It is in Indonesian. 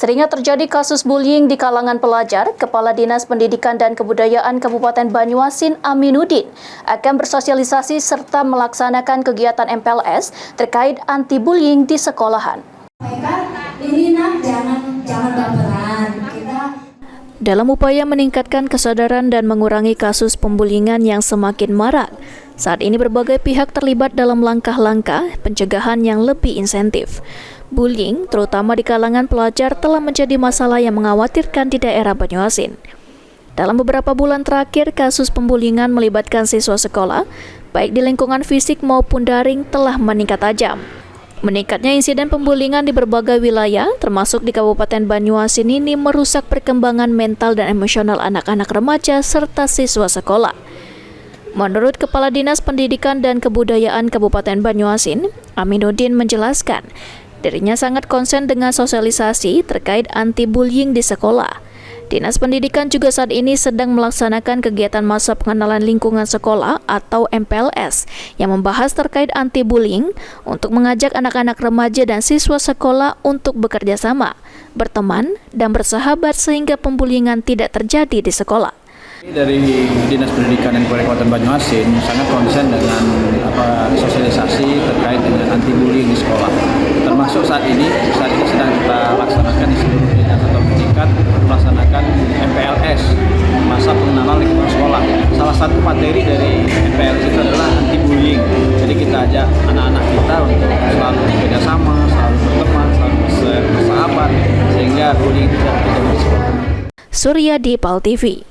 Seringnya terjadi kasus bullying di kalangan pelajar, Kepala Dinas Pendidikan dan Kebudayaan Kabupaten Banyuasin Aminuddin akan bersosialisasi serta melaksanakan kegiatan MPLS terkait anti-bullying di sekolahan. Ini nak jangan baperan. Dalam upaya meningkatkan kesadaran dan mengurangi kasus pembulingan yang semakin marak, saat ini berbagai pihak terlibat dalam langkah-langkah pencegahan yang lebih insentif. Bullying, terutama di kalangan pelajar, telah menjadi masalah yang mengkhawatirkan di daerah Banyuasin. Dalam beberapa bulan terakhir, kasus pembulingan melibatkan siswa sekolah, baik di lingkungan fisik maupun daring, telah meningkat tajam. Meningkatnya insiden pembulingan di berbagai wilayah, termasuk di Kabupaten Banyuasin ini, merusak perkembangan mental dan emosional anak-anak remaja serta siswa sekolah. Menurut Kepala Dinas Pendidikan dan Kebudayaan Kabupaten Banyuasin, Aminuddin menjelaskan, dirinya sangat konsen dengan sosialisasi terkait anti-bullying di sekolah. Dinas Pendidikan juga saat ini sedang melaksanakan kegiatan masa pengenalan lingkungan sekolah atau MPLS yang membahas terkait anti-bullying untuk mengajak anak-anak remaja dan siswa sekolah untuk bekerja sama, berteman, dan bersahabat sehingga pembuliingan tidak terjadi di sekolah. Dari Dinas Pendidikan dan Kebudayaan Banyuasin sangat konsen dengan sosialisasi terkait dengan anti-bullying di sekolah. Termasuk saat ini sedang kita laksanakan di seluruh dinas atau tingkat melaksanakan MPLS, masa pengenalan lingkungan sekolah. Salah satu materi dari MPLS itu adalah anti-bullying. Jadi kita ajak anak-anak kita untuk selalu bekerja sama, selalu berteman, selalu bersahabat, sehingga bullying tidak terjadi di sekolah. Surya di PAL TV.